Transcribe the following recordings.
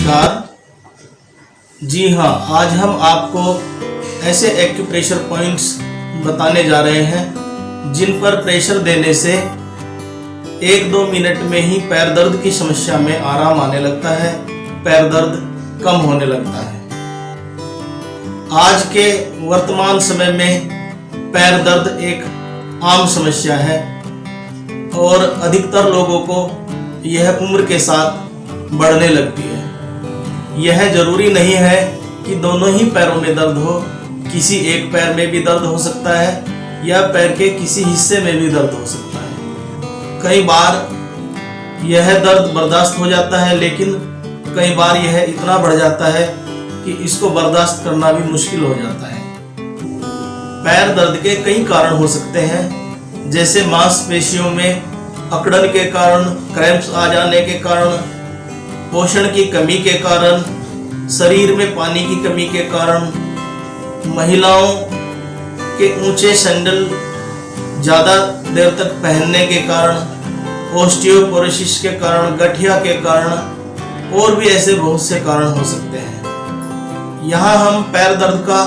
नमस्कार। जी हाँ, आज हम आपको ऐसे एक्यूप्रेशर पॉइंट्स बताने जा रहे हैं जिन पर प्रेशर देने से 1-2 मिनट में ही पैर दर्द की समस्या में आराम आने लगता है, पैर दर्द कम होने लगता है। आज के वर्तमान समय में पैर दर्द एक आम समस्या है और अधिकतर लोगों को यह उम्र के साथ बढ़ने लगती है। यह जरूरी नहीं है कि दोनों ही पैरों में दर्द हो, किसी एक पैर में भी दर्द हो सकता है या पैर के किसी हिस्से में भी दर्द हो सकता है। कई बार यह दर्द बर्दाश्त हो जाता है, लेकिन कई बार यह इतना बढ़ जाता है कि इसको बर्दाश्त करना भी मुश्किल हो जाता है। पैर दर्द के कई कारण हो सकते हैं, जैसे मांसपेशियों में अकड़न के कारण, क्रैम्प्स आ जाने के कारण, पोषण की कमी के कारण, शरीर में पानी की कमी के कारण, महिलाओं के ऊंचे सैंडल ज़्यादा देर तक पहनने के कारण, ऑस्टियोपोरोसिस के कारण, गठिया के कारण और भी ऐसे बहुत से कारण हो सकते हैं। यहाँ हम पैर दर्द का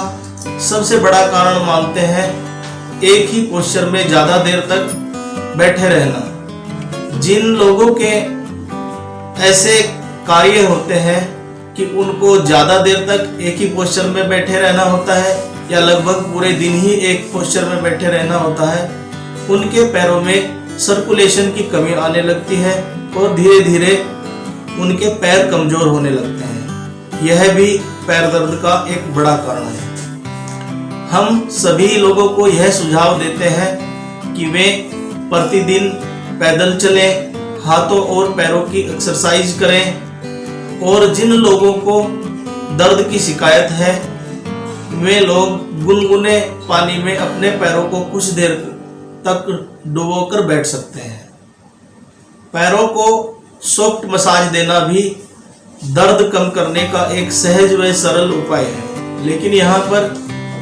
सबसे बड़ा कारण मानते हैं एक ही पोस्चर में ज़्यादा देर तक बैठे रहना। जिन लोगों के ऐसे कार्य होते हैं कि उनको ज़्यादा देर तक एक ही पोस्चर में बैठे रहना होता है या लगभग पूरे दिन ही एक पोस्चर में बैठे रहना होता है, उनके पैरों में सर्कुलेशन की कमी आने लगती है और धीरे धीरे उनके पैर कमज़ोर होने लगते हैं। यह भी पैर दर्द का एक बड़ा कारण है। हम सभी लोगों को यह सुझाव देते हैं कि वे प्रतिदिन पैदल चलें, हाथों और पैरों की एक्सरसाइज करें, और जिन लोगों को दर्द की शिकायत है वे लोग गुनगुने पानी में अपने पैरों को कुछ देर तक डुबोकर बैठ सकते हैं। पैरों को सॉफ्ट मसाज देना भी दर्द कम करने का एक सहज व सरल उपाय है, लेकिन यहाँ पर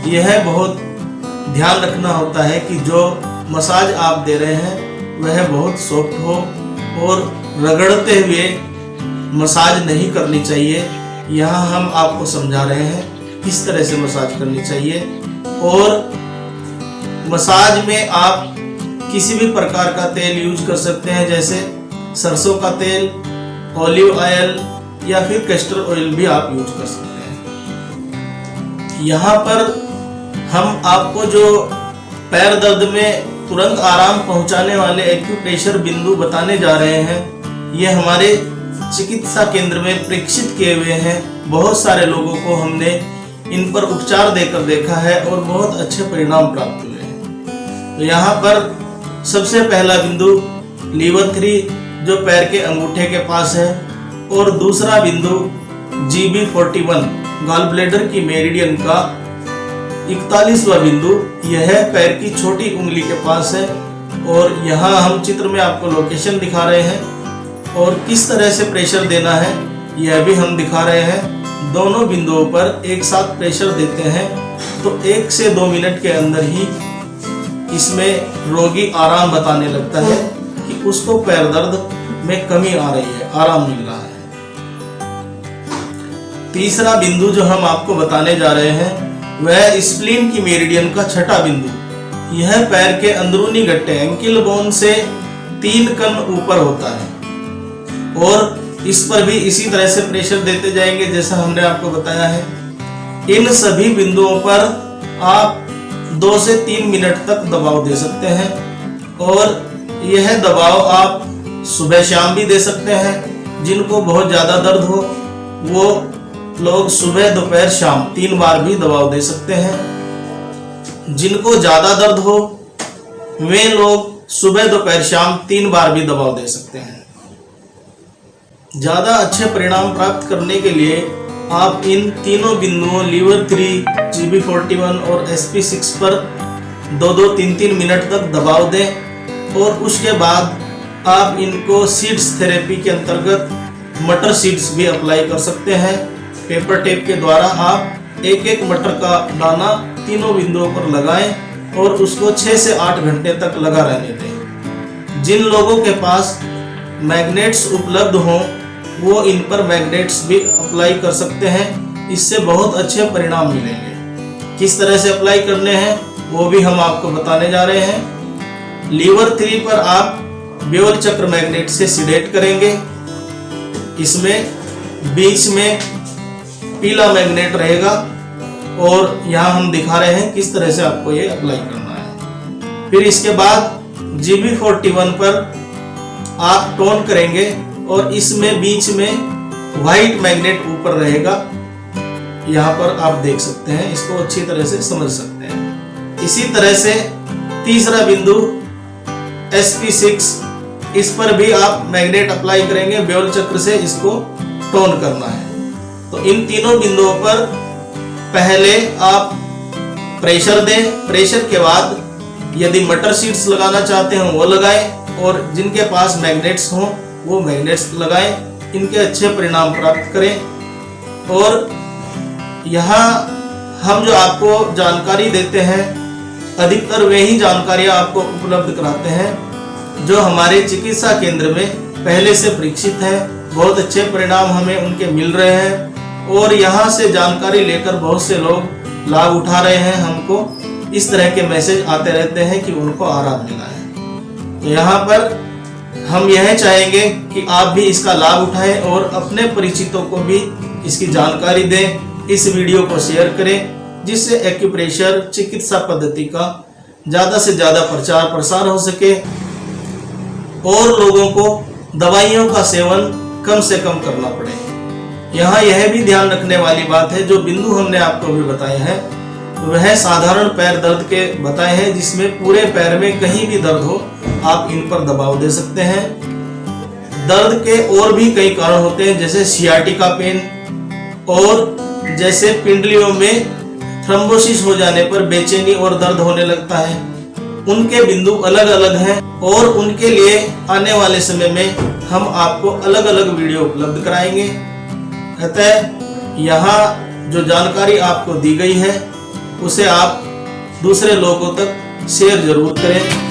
यह बहुत ध्यान रखना होता है कि जो मसाज आप दे रहे हैं वह बहुत सॉफ्ट हो और रगड़ते हुए मसाज नहीं करनी चाहिए। यहाँ हम आपको समझा रहे हैं किस तरह से मसाज करनी चाहिए। और मसाज में आप किसी भी प्रकार का तेल यूज कर सकते हैं, जैसे सरसों का तेल, ऑलिव ऑयल या फिर कैस्टर ऑयल भी आप यूज कर सकते हैं। यहाँ पर हम आपको जो पैर दर्द में तुरंत आराम पहुंचाने वाले एक्यूप्रेशर बिंदु बताने जा रहे हैं, ये हमारे चिकित्सा केंद्र में परीक्षित किए हुए हैं। बहुत सारे लोगों को हमने इन पर उपचार देकर देखा है और बहुत अच्छे परिणाम प्राप्त हुए हैं। तो यहाँ पर सबसे पहला बिंदु लीवर 3 जो पैर के अंगूठे के पास है, और दूसरा बिंदु GB41 गॉल ब्लैडर की मेरिडियन का 41वां बिंदु, यह पैर की छोटी उंगली के पास है। और यहाँ हम चित्र में आपको लोकेशन दिखा रहे हैं और किस तरह से प्रेशर देना है यह भी हम दिखा रहे हैं। दोनों बिंदुओं पर एक साथ प्रेशर देते हैं तो 1 से 2 मिनट के अंदर ही इसमें रोगी आराम बताने लगता है कि उसको पैर दर्द में कमी आ रही है, आराम मिल रहा है। तीसरा बिंदु जो हम आपको बताने जा रहे हैं वह स्प्लीन की मेरिडियन का छठा बिंदु। यह पैर के अंदरूनी गट्टे एंकिल बोन से 3 कण ऊपर होता है और इस पर भी इसी तरह से प्रेशर देते जाएंगे जैसा हमने आपको बताया है। इन सभी बिंदुओं पर आप 2 से 3 मिनट तक दबाव दे सकते हैं और यह दबाव आप सुबह शाम भी दे सकते हैं। जिनको बहुत ज़्यादा दर्द हो वो लोग सुबह, दोपहर, शाम 3 बार भी दबाव दे सकते हैं। जिनको ज़्यादा दर्द हो वे लोग सुबह, दोपहर, शाम 3 बार भी दबाव दे सकते हैं। ज़्यादा अच्छे परिणाम प्राप्त करने के लिए आप इन तीनों बिंदुओं लीवर 3, GB41 और SP6 पर 2-2, 3-3 मिनट तक दबाव दें और उसके बाद आप इनको सीड्स थेरेपी के अंतर्गत मटर सीड्स भी अप्लाई कर सकते हैं। पेपर टेप के द्वारा आप एक मटर का दाना तीनों बिंदुओं पर लगाएं और उसको 6 से 8 घंटे तक लगा रहने दें। जिन लोगों के पास मैग्नेट्स उपलब्ध हों वो इन पर मैग्नेट्स भी अप्लाई कर सकते हैं। इससे बहुत अच्छे परिणाम मिलेंगे। किस तरह से अप्लाई करने हैं वो भी हम आपको बताने जा रहे हैं। लीवर 3 पर आप ब्योल चक्र मैग्नेट से सीडेट करेंगे। इसमें बीच में पीला मैग्नेट रहेगा और यहाँ हम दिखा रहे हैं किस तरह से आपको ये अप्लाई करना है। फिर इसके बाद GB41 पर आप टोन करेंगे और इसमें बीच में व्हाइट मैग्नेट ऊपर रहेगा। यहाँ पर आप देख सकते हैं, इसको अच्छी तरह से समझ सकते हैं। इसी तरह से तीसरा बिंदु SP6, इस पर भी आप मैग्नेट अप्लाई करेंगे। ब्योल चक्र से इसको टोन करना है। तो इन तीनों बिंदुओं पर पहले आप प्रेशर दें। प्रेशर के बाद यदि मटर सीड्स लगाना चाहते हैं वो लगाएं और जिनके पास मैग्नेट्स हों वो मैग्नेट्स लगाएं। इनके अच्छे परिणाम प्राप्त करें। और यहाँ हम जो आपको जानकारी देते हैं अधिकतर वे ही जानकारियाँ आपको उपलब्ध कराते हैं जो हमारे चिकित्सा केंद्र में पहले से परीक्षित हैं। बहुत अच्छे परिणाम हमें उनके मिल रहे हैं और यहाँ से जानकारी लेकर बहुत से लोग लाभ उठा रहे हैं। हमको इस तरह के मैसेज आते रहते हैं कि उनको आराम मिला है। तो यहाँ पर हम यह चाहेंगे कि आप भी इसका लाभ उठाएं और अपने परिचितों को भी इसकी जानकारी दें। इस वीडियो को शेयर करें जिससे एक्यूप्रेशर चिकित्सा पद्धति का ज़्यादा से ज़्यादा प्रचार प्रसार हो सके और लोगों को दवाइयों का सेवन कम से कम करना पड़े। यहाँ यह भी ध्यान रखने वाली बात है, जो बिंदु हमने आपको भी बताए हैं वह साधारण पैर दर्द के बताए हैं, जिसमें पूरे पैर में कहीं भी दर्द हो आप इन पर दबाव दे सकते हैं। दर्द के और भी कई कारण होते हैं, जैसे सियाटिका पेन और जैसे पिंडलियों में थ्रोम्बोसिस हो जाने पर बेचैनी और दर्द होने लगता है। उनके बिंदु अलग अलग हैं और उनके लिए आने वाले समय में हम आपको अलग अलग वीडियो उपलब्ध कराएंगे। अतः यहाँ जो जानकारी आपको दी गई है उसे आप दूसरे लोगों तक शेयर जरूर करें।